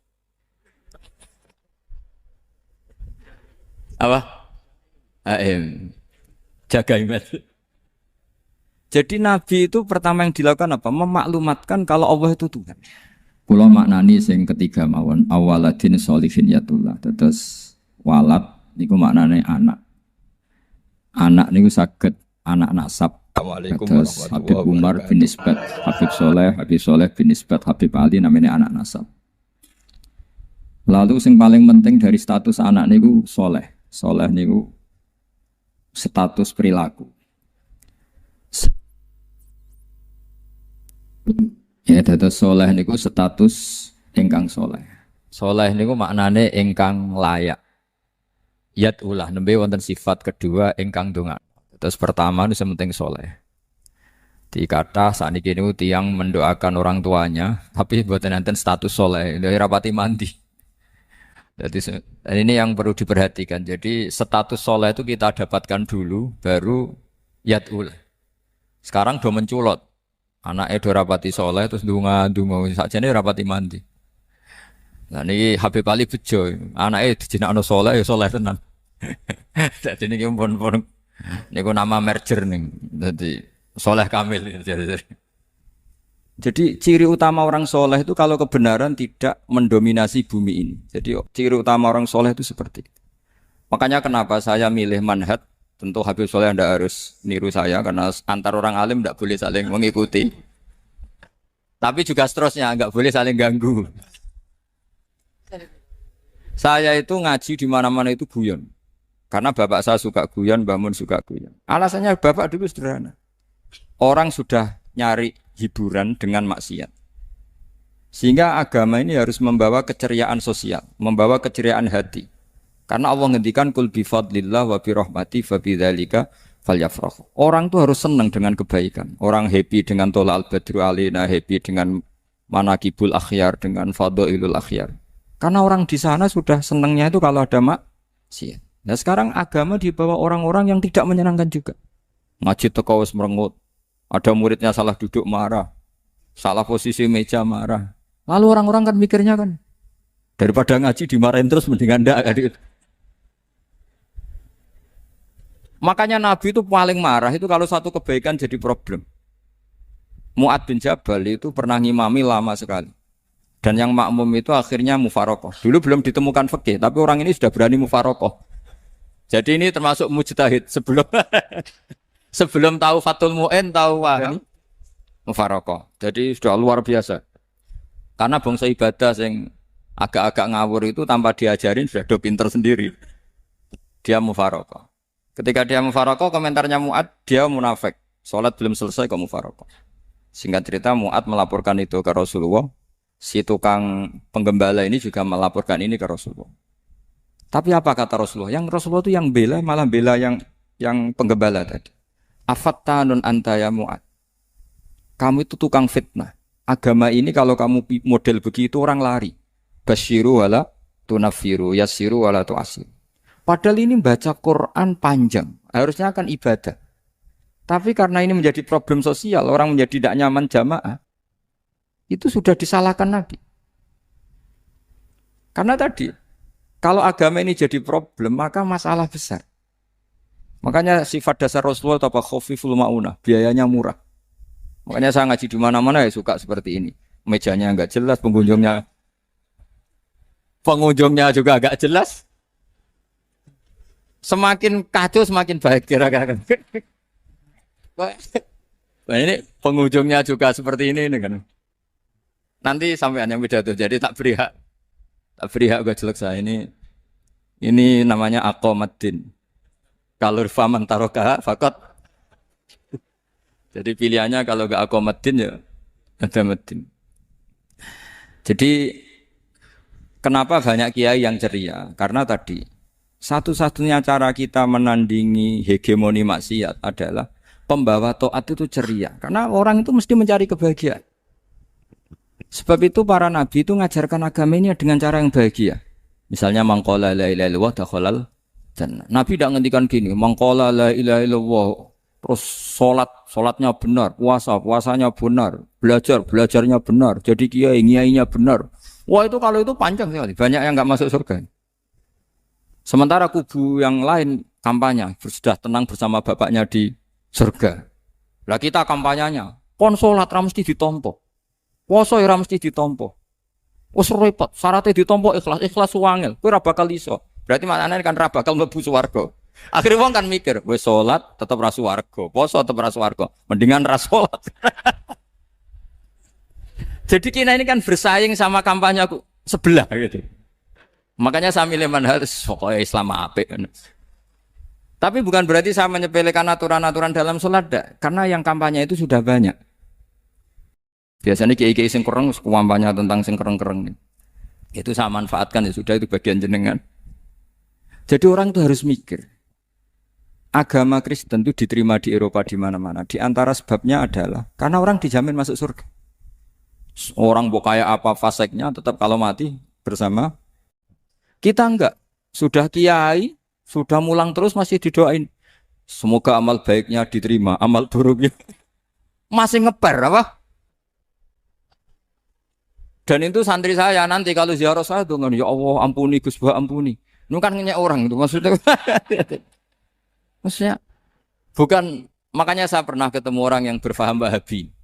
Apa? Jaga image. Jadi Nabi itu pertama yang dilakukan apa? Memaklumatkan kalau Allah itu Tuhan. Kula maknani sing ketiga mawon awaladin sholihin yatullah. Terus walad niku maknane anak. Anak niku saged anak nasab. Terus Habib Umar bin Isbat, Habib Soleh bin Isbat, Habib Ali namanya anak nasab. Lalu sing paling penting dari status anak niku soleh. Soleh niku status perilaku. Ya, dados soleh niku status ingkang soleh. Soleh niku maknane ingkang layak. Yat ulah nembe wonten sifat kedua ingkang donga. Terus pertama itu penting soleh. Dikata saat ini tiang mendoakan orang tuanya, tapi buatan nanti status soleh dari rapati mandi. Jadi ini yang perlu diperhatikan. Jadi status soleh itu kita dapatkan dulu, baru yat ulah. Sekarang do menculot. Anaknya do rapati soleh terus dunga saja ini rapati mandi. Nah ini Habib Ali bejo, anaknya dijinakno soleh ya soleh tenan. Jadi ini pun niku nama merger nih. Jadi soleh kamil. Jadi ciri utama orang soleh itu kalau kebenaran tidak mendominasi bumi ini. Jadi ciri utama orang soleh itu seperti itu. Makanya kenapa saya milih manhaj. Tentu Habib Soleh Anda harus niru saya karena antar orang alim tidak boleh saling mengikuti. Tapi juga seterusnya nggak boleh saling ganggu. Saya itu ngaji di mana-mana itu guyon. Karena bapak saya suka guyon, Mbah Mun suka guyon. Alasannya bapak dulu sederhana. Orang sudah nyari hiburan dengan maksiat. Sehingga agama ini harus membawa keceriaan sosial, membawa keceriaan hati. Karena Allah ngendikan kul bi fadlillah wa bi rahmati fa bidzalika falyafrahu. Orang tuh harus senang dengan kebaikan. Orang happy dengan tola al-badru alina, happy dengan manakibul akhyar, dengan fadhailul akhyar. Karena orang di sana sudah senangnya itu kalau ada maksiat. Nah sekarang agama dibawa orang-orang yang tidak menyenangkan juga. Ngaji teko wis merengut. Ada muridnya salah duduk marah. Salah posisi meja marah. Lalu orang-orang kan mikirnya kan daripada ngaji dimarahin terus mendingan ndak kan gitu. Makanya Nabi itu paling marah itu kalau satu kebaikan jadi problem. Mu'ad bin Jabal itu pernah ngimami lama sekali. Dan yang makmum itu akhirnya mufarokoh. Dulu belum ditemukan fikih, tapi orang ini sudah berani mufarokoh. Jadi ini termasuk mujtahid sebelum tahu Fathul Mu'in tahu mufarokoh. Jadi sudah luar biasa. Karena bangsa ibadah yang agak-agak ngawur itu tanpa diajarin sudah do pinter sendiri. Dia mufarokoh. Ketika dia mufarokoh, komentarnya Mu'ad, dia munafik. Sholat belum selesai kok mufarokoh. Singkat cerita Mu'ad melaporkan itu ke Rasulullah. Si tukang penggembala ini juga melaporkan ini ke Rasulullah. Tapi apa kata Rasulullah? Yang Rasulullah itu yang bela, malah bela yang penggembala tadi. Afattanun anta ya Mu'ad. Kamu itu tukang fitnah. Agama ini kalau kamu model begitu orang lari. Basyiru wala tunafiru, yassiru wala tu'asir. Padahal ini baca Quran panjang, harusnya akan ibadah. Tapi karena ini menjadi problem sosial, orang menjadi tidak nyaman jamaah, itu sudah disalahkan Nabi. Karena tadi, kalau agama ini jadi problem, maka masalah besar. Makanya sifat dasar Rasulullah apa khafiful maunah, biayanya murah. Makanya saya ngaji di mana-mana ya suka seperti ini. Mejanya enggak jelas, pengunjungnya juga agak jelas. Semakin kacau semakin baik kira-kira. Nah ini pengunjungnya juga seperti ini kan. Nanti sampean yang beda tuh. Jadi tak beri hak gue jelek saya ini namanya aqomaddin. Kalau faman taroka fakot Jadi pilihannya kalau nggak Akomadin ya ada Medin. Jadi kenapa banyak kiai yang ceria? Karena tadi satu-satunya cara kita menandingi hegemoni maksiat adalah pembawa taat itu ceria. Karena orang itu mesti mencari kebahagiaan. Sebab itu para nabi itu mengajarkan agama ini dengan cara yang bahagia. Misalnya mangqala la ilaha illallah dakhalal jannah. Nabi tidak ngendikan gini, mangqala la ilaha illallah terus salatnya benar, puasanya benar, belajarnya benar, jadi kiainya benar. Wah itu kalau itu panjang sekali, banyak yang enggak masuk surga. Sementara kubu yang lain kampanye sudah tenang bersama bapaknya di surga. Lah kita kampanyenya, kon salat ra mesti ditampa. Puasa ora mesti ditampa. Wes repot, syaratnya ditampa ikhlas wangel. Kowe ora bakal iso. Berarti maknane kan ora bakal mlebu swarga. Akhire wong kan mikir, wis salat tetep ra swarga, puasa tetep ra swarga. Mendingan ra salat. Jadi kita ini kan bersaing sama kampanye aku sebelah gitu. Makanya saya milih manhaj pokoknya Islam apik. Tapi bukan berarti saya menyepelekan aturan-aturan dalam salat, karena yang kampanye itu sudah banyak. Biasanya kiai-kiai sing kereng kampanye tentang sing kereng-kereng. Itu saya manfaatkan ya sudah, itu bagian jenengan. Jadi orang itu harus mikir. Agama Kristen itu diterima di Eropa di mana-mana. Di antara sebabnya adalah karena orang dijamin masuk surga. Orang mau kayak apa faseknya tetap kalau mati bersama. Kita enggak. Sudah kiai, sudah mulang terus masih didoain. Semoga amal baiknya diterima, amal buruknya masih ngeper apa? Dan itu santri saya nanti kalau ziarah saya tuh ya Allah ampuni Gus Bah ampuni. Itu kan ngenyek orang itu maksudnya. Maksudnya bukan, makanya saya pernah ketemu orang yang berfaham Wahabi.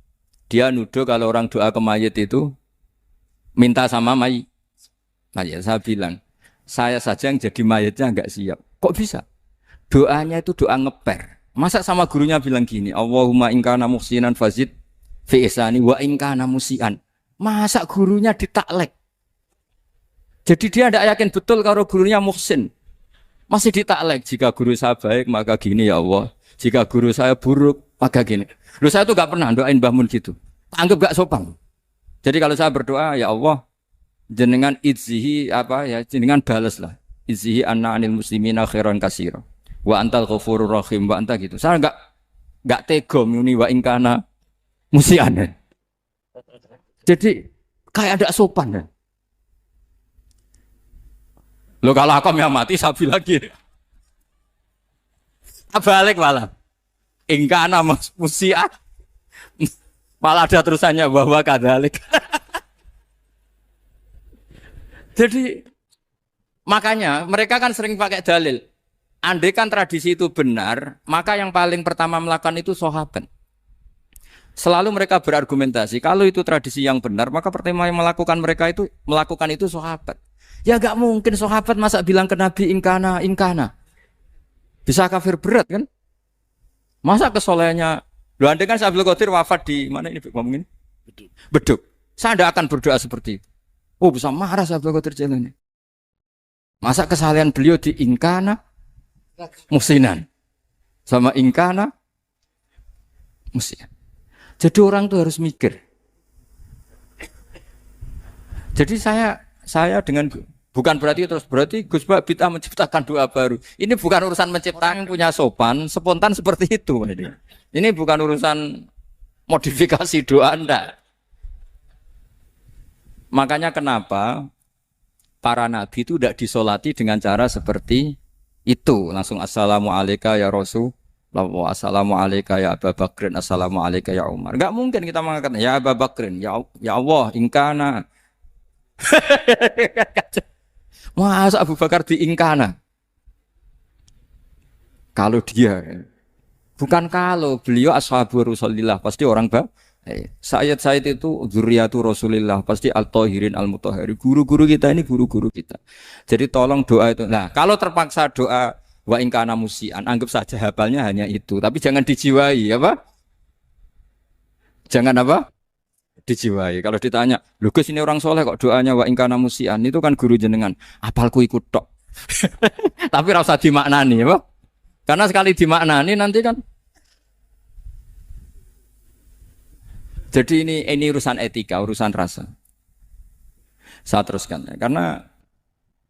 Dia nuduh kalau orang doa ke mayit itu minta sama mayit. Saya bilang, saya saja yang jadi mayitnya enggak siap. Kok bisa? Doanya itu doa ngeper. Masa sama gurunya bilang gini, Allahumma in kana muhsinan fazid fi ihsani wa in kana musian. Masa gurunya ditaklek? Jadi dia tidak yakin betul kalau gurunya muhsin. Masih ditaklek, jika guru saya baik maka gini ya Allah. Jika guru saya buruk maka gini. Loh saya tuh gak pernah doain Mbah Mun gitu. Anggap gak sopan. Jadi kalau saya berdoa ya Allah, jenengan izzihi apa ya, jenengan balas lah. Izzihi anna anil muslimina khairan katsira. Wa antal ghafurur rahim wa anta gitu. Saya enggak tega muni wa ingkana musian. Jadi kayak ada sopan ya. Loh kalau aku yang mati saya bilang lagi. Balik malah. Ingkana musian. Malah ada terusannya bahwa kadalik. Jadi makanya mereka kan sering pakai dalil. Andai kan tradisi itu benar, maka yang paling pertama melakukan itu sahabat. Selalu mereka berargumentasi, kalau itu tradisi yang benar, maka pertama yang melakukan itu sahabat. Ya gak mungkin sahabat masa bilang ke Nabi ingkana. Bisa kafir berat kan? Masa kesolehannya, loh andai kan Abdul Qadir wafat di mana ini ngomong ini? Beduk. Saya tidak akan berdoa seperti itu. Oh bisa marah Abdul Qadir jalan ini. Masa kesalahan beliau di ingkana musinan sama ingkana musian. Jadi orang tuh harus mikir. Jadi saya dengan bukan berarti Gus Bah bid'ah menciptakan doa baru. Ini bukan urusan menciptakan punya sopan spontan seperti itu. Ini bukan urusan modifikasi doa Anda. Makanya kenapa para nabi itu tidak disolati dengan cara seperti itu. Langsung assalamualaikum ya Rasul. Assalamualaikum ya Abu Bakrin, assalamualaikum ya Umar. Enggak mungkin kita mengatakan ya Abu Bakrin, ya Allah, ingkana. Masa Abu Bakar di ingkana? Kalau dia, bukan kalau beliau ashabu Rasulillah, pasti orang Sayyid itu dzurriyyatu Rasulillah, pasti al-Tahirin al-Mutahhari. Guru-guru kita ini guru-guru kita. Jadi tolong doa itu. Nah, kalau terpaksa doa wa ingkana musian, anggap saja hafalnya hanya itu, tapi jangan dijiwai, apa? Jangan apa? Dijiwai. Kalau ditanya, "Lho Gus ini orang soleh kok doanya wa ingkana musian?" Itu kan guru jenengan. Apalku ikut tok. Tapi ora usah dimaknani, apa? Karena sekali dimaknani nanti kan Jadi ini urusan etika, urusan rasa. Saya teruskan ya. Karena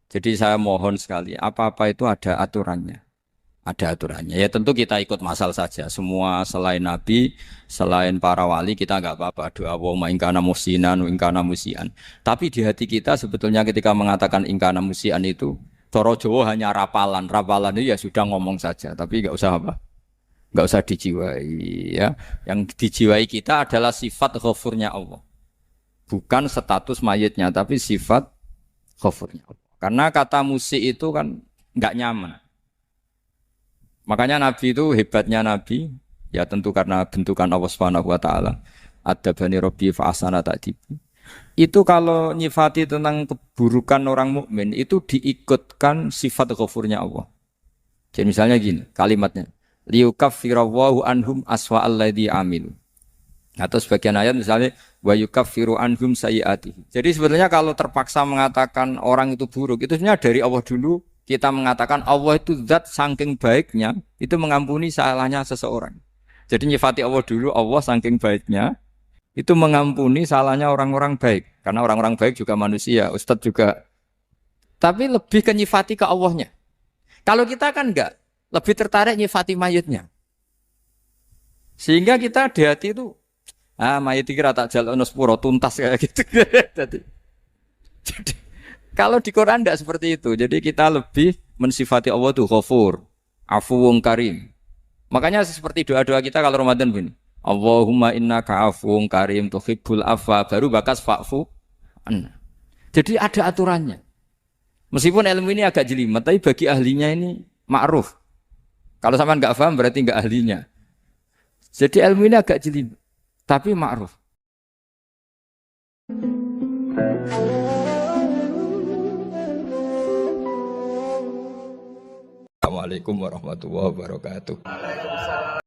jadi saya mohon sekali, apa-apa itu ada aturannya. Ada aturannya. Ya tentu kita ikut masal saja. Semua selain Nabi, selain para wali kita nggak apa-apa. Doa wa ingkana musinan, ingkana musian. Tapi di hati kita sebetulnya ketika mengatakan ingkana musian itu, coro Jawa hanya rapalan. Rapalan itu ya sudah ngomong saja. Tapi nggak usah apa? Nggak usah dijiwai. Ya. Yang dijiwai kita adalah sifat ghafurnya Allah. Bukan status mayitnya, tapi sifat ghafurnya Allah. Karena kata musik itu kan nggak nyaman. Makanya Nabi itu hebatnya Nabi, ya tentu karena bentukan Allah Subhanahu wa taala. Adabani Rabbi fa ahsana ta'dibi. Itu kalau nyifati tentang keburukan orang mukmin itu diikutkan sifat ghafurnya Allah. Jadi misalnya gini, kalimatnya liyukaffirallahu anhum aswa alladzi amilu. Atau sebagian ayat misalnya wa yukaffiru anhum sayiatihi. Jadi sebetulnya kalau terpaksa mengatakan orang itu buruk, itu sebenarnya dari Allah dulu. Kita mengatakan Allah itu zat saking baiknya itu mengampuni salahnya seseorang. Jadi nyifati Allah dulu, Allah saking baiknya itu mengampuni salahnya orang-orang baik. Karena orang-orang baik juga manusia, Ustadz juga. Tapi lebih ke nyifati ke Allahnya. Kalau kita kan enggak, lebih tertarik nyifati mayitnya. Sehingga kita di hati itu, mayit kira tak jalan sepuro tuntas kayak gitu. jadi kalau di Quran tidak seperti itu. Jadi kita lebih mensifati Allah itu Ghafur, Afuwun Karim. Makanya seperti doa-doa kita kalau Ramadan begini. Allahumma innaka afuwun karim tuhibbul afwa, baru bakas fa'fu anna. Jadi ada aturannya. Meskipun ilmu ini agak jelimet, tapi bagi ahlinya ini ma'ruf. Kalau sampean enggak paham berarti enggak ahlinya. Jadi ilmu ini agak jelimet, tapi ma'ruf. Assalamualaikum warahmatullahi wabarakatuh.